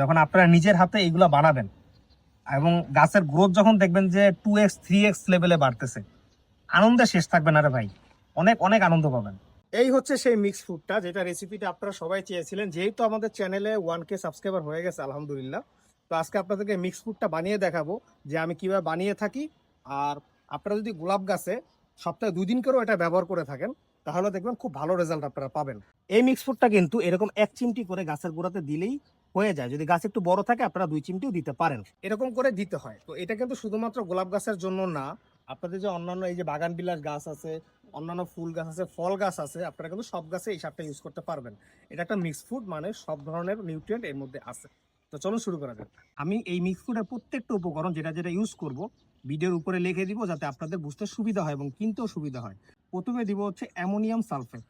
যখন আপনারা নিজের হাতে এইগুলা বানাবেন এবং গাছের গ্রোথ যখন দেখবেন যে 2x 3x লেভেলে বাড়তেছে, আনন্দে শেষ থাকবে না রে ভাই, অনেক অনেক আনন্দ পাবেন। এই হচ্ছে সেই মিক্স ফুডটা, যেটা রেসিপিটা আপনারা সবাই চেয়েছিলেন। যেহেতু আমাদের চ্যানেলে 1K সাবস্ক্রাইবার হয়ে গেছে আলহামদুলিল্লাহ, তো আজকে আপনাদেরকে মিক্স ফুডটা বানিয়ে দেখাবো যে আমি কিভাবে বানিয়ে থাকি। আর আপনারা যদি গোলাপ গাছে সপ্তাহে 2 দিন করেও এটা ব্যবহার করে থাকেন, তাহলে দেখবেন খুব ভালো রেজাল্ট আপনারা পাবেন। এই মিক্স ফুডটা কিন্তু এরকম 1 চিমটি করে গাছের গোড়াতে দিলেই হয়ে যায়। যদি গাছ একটু বড় থাকে আপনারা 2 চিমটিও দিতে পারেন, এরকম করে দিতে হয়। তো এটা কিন্তু শুধুমাত্র গোলাপ গাছের জন্য না, আপনাদের যে অন্যান্য এই যে বাগান বিলাস গাছ আছে, অন্যান্য ফুল গাছ আছে, ফল গাছ আছে, আপনারা কিন্তু সব গাছে এই সারটা ইউজ করতে পারবেন। এটা একটা মিক্স ফুড, মানে সব ধরনের নিউট্রিয়েন্ট এর মধ্যে আছে। তো চলুন শুরু করা যাক। আমি এই মিক্স ফুডের প্রত্যেকটা উপকরণ যেটা যেটা ইউজ করব ভিডিওর উপরে লিখে দিব, যাতে আপনাদের বুঝতে সুবিধা হয় এবং কিনতেও সুবিধা হয়। প্রথমে দিব হচ্ছে অ্যামোনিয়াম সালফেট।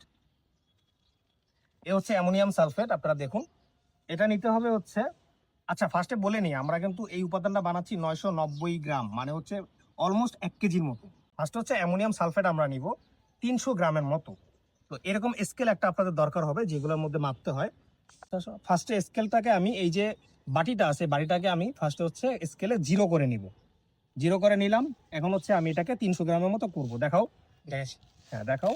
এ হচ্ছে অ্যামোনিয়াম সালফেট, আপনারা দেখুন। এটা নিতে হবে হচ্ছে, আচ্ছা ফার্স্টে বলে নিই, আমরা কিন্তু এই উপাদানটা বানাচ্ছি 990 গ্রাম, মানে হচ্ছে অলমোস্ট 1 কেজির মতো। ফার্স্ট হচ্ছে অ্যামোনিয়াম সালফেট আমরা নিব 300 গ্রামের মতো। তো এরকম স্কেল একটা আপনাদের দরকার হবে যেগুলোর মধ্যে মাপতে হয়। ফার্স্টে স্কেলটাকে আমি, এই যে বাটিটা আছে, বাটিটাকে আমি ফার্স্টে হচ্ছে স্কেলে 0 করে নিব। 0 করে নিলাম। এখন হচ্ছে আমি এটাকে 300 গ্রামের মতো করব। দেখাও। হ্যাঁ দেখাও।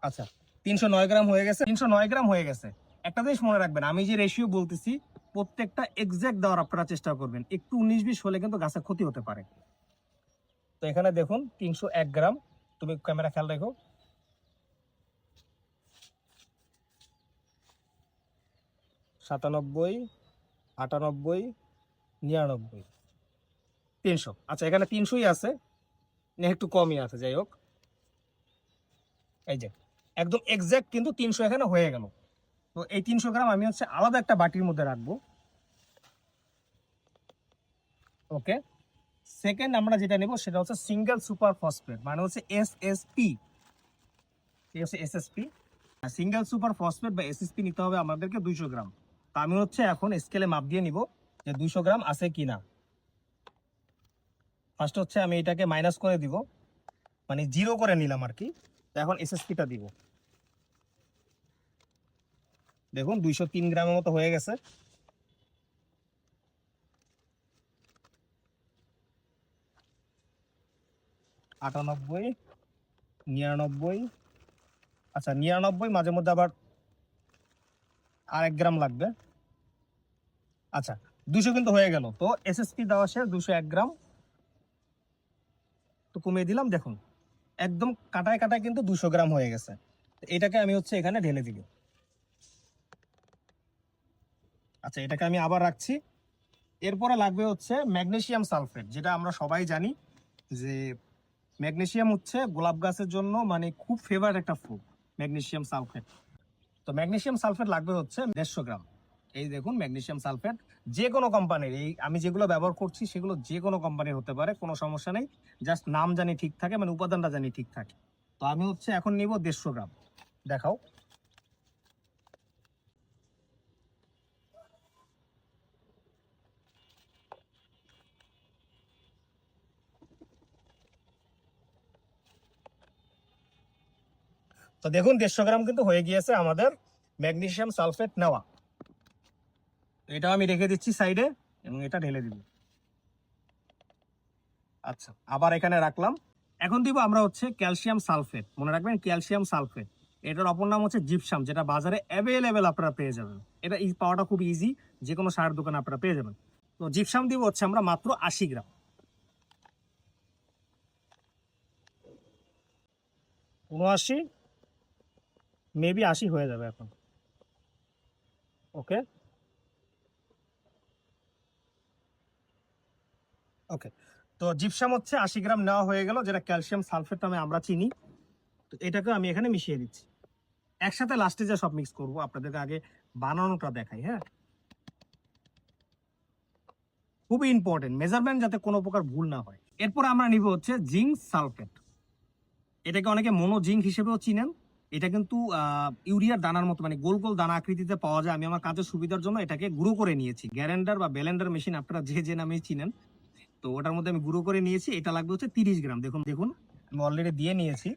আচ্ছা 309 গ্রাম হয়ে গেছে। 309 গ্রাম হয়ে গেছে। একটা জিনিস মনে রাখবেন, আমি যে রেশিও বলতেছি প্রত্যেকটা এক্সাক্ট দেওয়ার আপনারা চেষ্টা করবেন। একটু 19-20 হলে কিন্তু গাছের ক্ষতি হতে পারে। তো এখানে দেখুন 301 গ্রাম, তুমি ক্যামেরা খেয়াল রেখো। 97, 98, 99, 300। আচ্ছা এখানে 300ই আছে, না একটু কমই আছে, যাই হোক। এই যে একদম এক্সাক্ট কিন্তু 300 এখানে হয়ে গেল। তো এই 300 গ্রাম আমি হচ্ছে আলাদা একটা বাটির মধ্যে রাখবো। ওকে। সেকেন্ড আমরা যেটা নেব সেটা হচ্ছে সিঙ্গেল সুপার ফসফেট, মানে হচ্ছে এসএসপি। ঠিক আছে, এসএসপি। সিঙ্গেল সুপার ফসফেট বা এসএসপি নিতে হবে আমাদেরকে 200 গ্রাম। তো আমি হচ্ছে এখন স্কেলে মাপ দিয়ে নিব যে 200 গ্রাম আছে কিনা। ফার্স্ট হচ্ছে আমি এটাকে মাইনাস করে দিব, মানে 0 করে নিলাম আর কি। তো এখন এসএসপিটা দিব। দেখুন 203 গ্রামের মতো হয়ে গেছে। আটানব্বই, 99, আচ্ছা 99, মাঝে মধ্যে আবার আর 1 গ্রাম লাগবে। আচ্ছা 200 কিন্তু হয়ে গেল। তো এসএসপি দেওয়া শেষ, 201 গ্রাম তো কমিয়ে দিলাম। দেখুন একদম কাটায় কাটায় কিন্তু 200 গ্রাম হয়ে গেছে। এটাকে আমি হচ্ছে এখানে ঢেলে দিব। আচ্ছা এটাকে আমি আবার রাখছি। এরপরে লাগবে হচ্ছে ম্যাগনেসিয়াম সালফেট, যেটা আমরা সবাই জানি যে ম্যাগনেসিয়াম হচ্ছে গোলাপ গাছের জন্য মানে খুব ফেভারিট একটা ফুড, ম্যাগনেসিয়াম সালফেট। তো ম্যাগনেসিয়াম সালফেট লাগবে হচ্ছে 150 গ্রাম। এই দেখুন ম্যাগনেসিয়াম সালফেট যে কোনো কোম্পানির, এই আমি যেগুলো ব্যবহার করছি সেগুলো যে কোনো কোম্পানির হতে পারে, কোনো সমস্যা নেই। জাস্ট নাম জানি ঠিক থাকে, মানে উপাদানটা জানি ঠিক থাকে। তো আমি হচ্ছে এখন নিব 150 গ্রাম। দেখাও। তো দেখুন 150 গ্রাম কিন্তু হয়ে গিয়েছে আমাদের ম্যাগনেসিয়াম সালফেট নেওয়া। এটা আমি রেখে দিচ্ছি সাইডে এবং এটা ঢেলে দিব। আচ্ছা আবার এখানে রাখলাম। এখন দিব আমরা হচ্ছে ক্যালসিয়াম সালফেট। মনে রাখবেন ক্যালসিয়াম সালফেট, এটার অপর নাম হচ্ছে জিপসাম, যেটা বাজারে অ্যাভেলেবেল আপনারা পেয়ে যাবেন। এটা পাওয়াটা খুব ইজি, যে কোনো সার দোকানে আপনারা পেয়ে যাবেন। তো জিপসাম দিব হচ্ছে আমরা মাত্র 80 গ্রাম। 79, মেবি 80 হয়ে যাবে এখন। ওকে ওকে। তো জিপসাম হচ্ছে 80 গ্রাম নেওয়া হয়ে গেল, যেটা ক্যালসিয়াম সালফেট নামে আমরা চিনি। তো এটাকে আমি এখানে মিশিয়ে দিচ্ছি একসাথে। লাস্টে যে সব মিক্স করবো, আপনাদেরকে আগে বানানোটা দেখাই। হ্যাঁ, খুবই ইম্পর্টেন্ট মেজারমেন্ট, যাতে কোনো প্রকার ভুল না হয়। এরপর আমরা নিব হচ্ছে জিঙ্ক সালফেট। এটাকে অনেকে মনো জিঙ্ক হিসেবেও চিনেন। এটা কিন্তু ইউরিয়ার দানার মতো, মানে গোল গোল দানা আকৃতিতে পাওয়া যায়। আমি আমার কাজের সুবিধার জন্য এটাকে গুঁড়ো করে নিয়েছি। গ্যারেন্ডার বা ব্লেন্ডার মেশিন আপনারা যে যে নামে চিনেন, তো ওটার মধ্যে আমি গুঁড়ো করে নিয়েছি। এটা লাগবে হচ্ছে 30 গ্রাম। দেখুন দেখুন আমি অলরেডি দিয়ে নিয়েছি।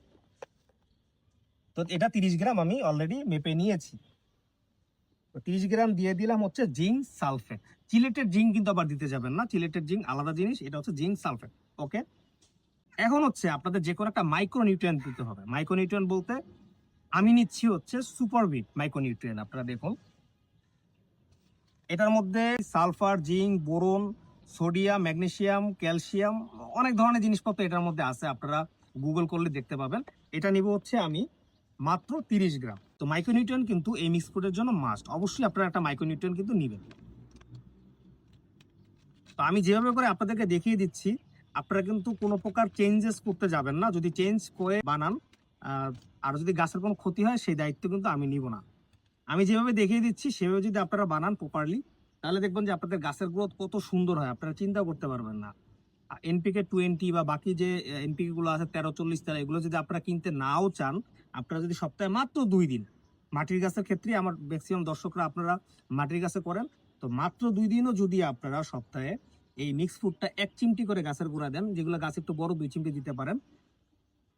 তো এটা 30 গ্রাম আমি অলরেডি মেপে নিয়েছি। তো 30 গ্রাম দিয়ে দিলাম হচ্ছে জিঙ্ক সালফেট। চিলেটেড জিঙ্ক কিন্তু আবার দিতে যাবেন না, চিলেটেড জিঙ্ক আলাদা জিনিস, এটা হচ্ছে জিঙ্ক সালফেট। ওকে, এখন হচ্ছে আপনাদের যে কোনো একটা মাইক্রোনিউট্রিয়েন্ট দিতে হবে। মাইক্রোনিউট্রিয়েন্ট বলতে আমি নিচ্ছি হচ্ছে সুপারবিট মাইক্রোনিউট্রিয়েন্ট। আপনারা দেখুন এটার মধ্যে sulphur, zinc, boron, sodium, magnesium, calcium, অনেক ধরনের জিনিসপত্র এটার মধ্যে আছে, আপনারা গুগল করলে দেখতে পাবেন। এটা নিব হচ্ছে আমি মাত্র 30 গ্রাম। তো মাইক্রোনিউট্রিয়েন্ট কিন্তু এই মিক্স ফুডের জন্য মাস্ট, অবশ্যই আপনারা একটা মাইক্রোনিউট্রিয়েন্ট কিন্তু নেবেন। তো আমি যেভাবে করে আপনাদেরকে দেখিয়ে দিচ্ছি, আপনারা কিন্তু কোনো প্রকার চেঞ্জেস করতে যাবেন না। যদি চেঞ্জ করে বানান আর যদি গাছের কোনো ক্ষতি হয় সেই দায়িত্ব কিন্তু আমি নিব না। আমি যেভাবে দেখিয়ে দিচ্ছি সেভাবে যদি আপনারা বানান প্রপারলি, তাহলে দেখবেন যে আপনাদের গাছের গ্রোথ কত সুন্দর হয়, আপনারা চিন্তা করতে পারবেন না। এনপিকে 20 বা বাকি যে এনপিকে গুলো আছে 13-40, এগুলো যদি আপনারা কিনতে নাও চান, আপনারা যদি সপ্তাহে মাত্র 2 দিন, মাটির গাছের ক্ষেত্রে আমার ম্যাক্সিমাম দর্শকরা আপনারা মাটির গাছে করেন, তো মাত্র 2 দিনও যদি আপনারা সপ্তাহে এই মিক্স ফুডটা 1 চিমটি করে গাছের গোড়া দেন, যেগুলো গাছ একটু বড় 2 চিমটি দিতে পারেন,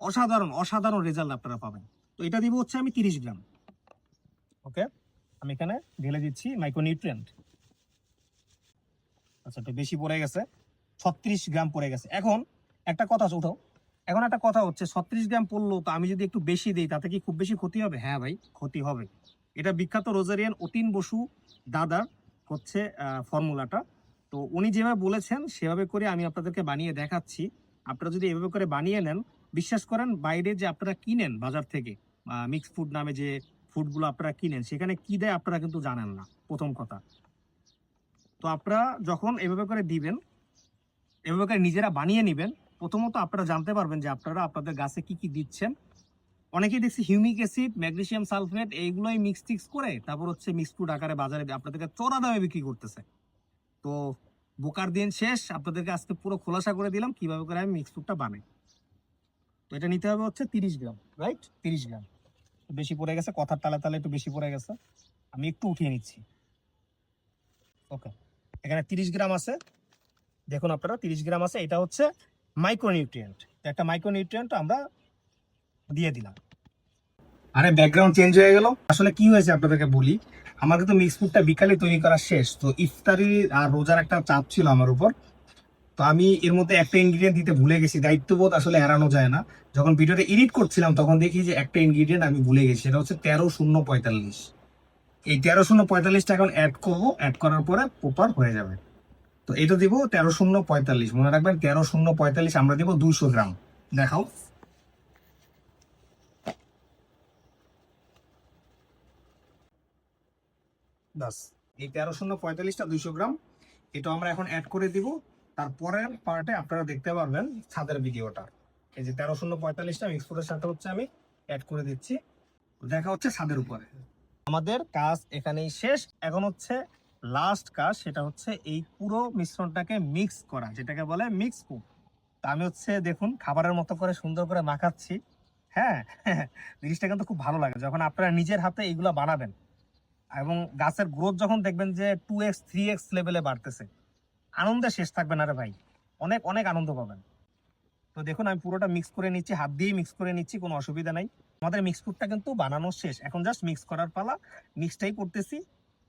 অসাধারণ অসাধারণ রেজাল্ট আপনারা পাবেন। তো এটা দিব হচ্ছে আমি 30 গ্রাম। ওকে, আমি এখানে ঢেলে দিচ্ছি মাইক্রোনিউট্রিয়েন্ট। আচ্ছা, একটু বেশি পড়ে গেছে, 36 গ্রাম পড়ে গেছে। এখন একটা কথা উঠো, এখন একটা কথা হচ্ছে 36 গ্রাম পড়লো, তো আমি যদি একটু বেশি দিই তাতে কি খুব বেশি ক্ষতি হবে? হ্যাঁ ভাই, ক্ষতি হবে। এটা বিখ্যাত রোজারিয়ান অতীন বসু দাদার হচ্ছে ফর্মুলাটা। তো উনি যেভাবে বলেছেন সেভাবে করে আমি আপনাদেরকে বানিয়ে দেখাচ্ছি। আপনারা যদি এভাবে করে বানিয়ে নেন, বিশ্বাস করেন বাইরে যে আপনারা কিনেন বাজার থেকে মিক্স ফুড নামে যে ফুডগুলো আপনারা কিনেন, সেখানে কি দেয় আপনারা কিন্তু জানেন না, প্রথম কথা। তো আপনারা যখন এভাবে করে দিবেন, এভাবে করে নিজেরা বানিয়ে নেবেন, প্রথমত আপনারা জানতে পারবেন যে আপনারা আপনাদের গাছে কি কি দিচ্ছেন। অনেকেই দেখছি হিউমিক অ্যাসিড, ম্যাগনেসিয়াম সালফেট এইগুলোই মিক্স টিক্স করে তারপর হচ্ছে মিক্স ফুড আকারে বাজারে আপনাদেরকে চড়া দামে বিক্রি করতেছে। তো বোকার দিন শেষ, আপনাদেরকে আজকে পুরো খোলাসা করে দিলাম কিভাবে করে আমি মিক্স ফুডটা বানাই। তো এটা নিতে হবে হচ্ছে 30 গ্রাম, রাইট? 30 গ্রাম বেশি পড়ে গেছে, কথার তালে তালে একটু বেশি পড়ে গেছে, আমি একটু উঠিয়ে নিচ্ছি। ওকে, এখানে 30 গ্রাম আছে, দেখুন আপনারা 30 গ্রাম আছে। এটা হচ্ছে মাইক্রোনিউট্রিয়েন্ট, একটা মাইক্রোনিউট্রিয়েন্ট আমরা দিয়ে দিলাম। আরে ব্যাকগ্রাউন্ড চেঞ্জ হয়ে গেল, আসলে কি হয়েছে আপনাদেরকে বলি। আমার কিন্তু মিক্স ফুডটা বিকালে তৈরি করা শেষ, তো ইফতারি আর রোজার একটা চাপ ছিল আমার উপর। তো আমি এর মধ্যে একটা ইনগ্রিডিয়েন্ট দিতে ভুলে গেছি, দায়িত্ববোধ আসলে এড়ানো যায় না। যখন ভিডিওটা এডিট করছিলাম তখন দেখি যে একটা ইনগ্রিডিয়েন্ট আমি ভুলে গেছি, সেটা হচ্ছে 13-0-45। এই 13-0-45টা এখন অ্যাড করবো, অ্যাড করার পরে প্রপার হয়ে যাবে। তো এটা দিব 13-0-45, মনে রাখবেন 13-0-45 আমরা দিব 200 গ্রাম। দেখাও, বাস এই 13-0-45টা 200 গ্রাম, এটা আমরা এখন অ্যাড করে দিব। তারপরের পার্টে আপনারা দেখতে পারবেন ছাদের ভিডিওটা। এই যে 13-0-45টা মিক্স ফুডের সাথে হচ্ছে আমি অ্যাড করে দিচ্ছি, দেখা হচ্ছে ছাদের উপরে। আমাদের কাজ এখানেই শেষ, এখন হচ্ছে লাস্ট কাজ, সেটা হচ্ছে এই পুরো মিশ্রণটাকে মিক্স করা, যেটাকে বলে মিক্স ফুড। তা আমি হচ্ছে দেখুন খাবারের মতো করে সুন্দর করে মাখাচ্ছি। হ্যাঁ, জিনিসটা কিন্তু খুব ভালো লাগে যখন আপনারা নিজের হাতে এইগুলা বানাবেন, এবং গাছের গ্রোথ যখন দেখবেন যে 2x 3x লেভেলে বাড়তেছে, আনন্দে শেষ থাকবে না রে ভাই, অনেক অনেক আনন্দ পাবেন। তো দেখুন আমি পুরোটা মিক্স করে নিচ্ছি, হাত দিয়েই মিক্স করে নিচ্ছি, কোনো অসুবিধা নাই। আমাদের মিক্স ফুডটা কিন্তু বানানো শেষ, এখন জাস্ট মিক্স করার পালা, মিক্সটাই করতেছি।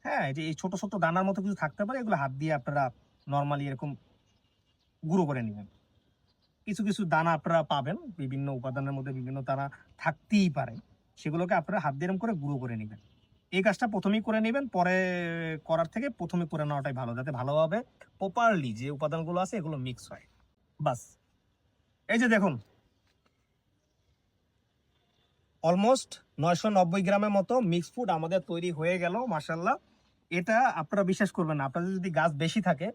হ্যাঁ, এই যে এই ছোট ছোট দানার মতো কিছু থাকতে পারে, এগুলো হাত দিয়ে আপনারা নর্মালি এরকম গুঁড়ো করে নেবেন। কিছু কিছু দানা আপনারা পাবেন, বিভিন্ন উপাদানের মধ্যে বিভিন্ন দানা থাকতেই পারে, সেগুলোকে আপনারা হাত দিয়ে এরকম করে গুঁড়ো করে নেবেন। এই কাজটা প্রথমেই করে নেবেন, পরে করার থেকে প্রথমে করে নেওয়াটাই ভালো, যাতে ভালোভাবে প্রপারলি যে উপাদানগুলো আছে এগুলো মিক্স হয়। বাস, এই যে দেখুন অলমোস্ট 990 গ্রামের মতো মিক্স ফুড আমাদের তৈরি হয়ে গেল, মাশাল্লাহ। এটা আপনারা বিশ্বাস করবেন না, আপনাদের যদি গাছ বেশি থাকে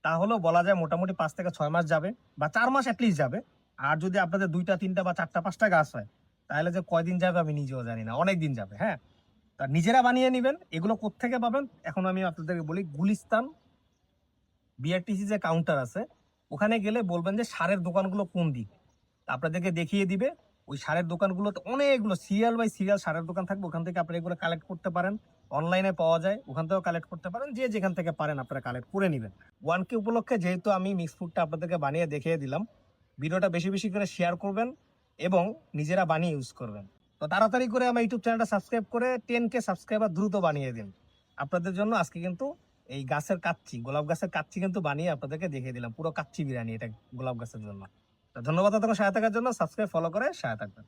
তাহলেও বলা যায় মোটামুটি 5 থেকে 6 মাস যাবে, বা 4 মাস অ্যাটলিস্ট যাবে। আর যদি আপনাদের 2টা 3টা বা 4টা 5টা গাছ হয়, তাহলে যে কয়দিন যাবে আমি নিজেও জানি না, অনেক দিন যাবে। হ্যাঁ, তা নিজেরা বানিয়ে নেবেন। এগুলো কোত্থেকে পাবেন এখন আমি আপনাদেরকে বলি, গুলিস্তান বিআরটিসি যে কাউন্টার আছে ওখানে গেলে বলবেন যে সারের দোকানগুলো কোন দিক, আপনাদেরকে দেখিয়ে দিবে। ওই সারের দোকানগুলোতে অনেকগুলো সিরিয়াল বাই সিরিয়াল সারের দোকান থাকবে, ওখান থেকে আপনারা এগুলো কালেক্ট করতে পারেন। অনলাইনে পাওয়া যায়, ওখান থেকেও কালেক্ট করতে পারেন, যে যেখান থেকে পারেন আপনারা কালেক্ট করে নেবেন। 1K উপলক্ষে যেহেতু আমি মিক্স ফুডটা আপনাদেরকে বানিয়ে দেখিয়ে দিলাম, ভিডিওটা বেশি বেশি করে শেয়ার করবেন এবং নিজেরা বানিয়ে ইউজ করবেন। তো তো তাড়াতাড়ি করে আমার ইউটিউব চ্যানেলটা সাবস্ক্রাইব করে 10K সাবস্ক্রাইবার দ্রুত বানিয়ে দিন। আপনাদের জন্য আজকে কিন্তু এই গাছের কাচ্চি, গোলাপ গাছের কাচ্চি কিন্তু বানিয়ে আপনাদেরকে দেখিয়ে দিলাম, পুরো কাচ্চি বিরিয়ানি এটা গোলাপ গাছের জন্য। তো ধন্যবাদ আপনাদের সাথে থাকার জন্য, সাবস্ক্রাইব ফলো করে সাথে থাকবেন।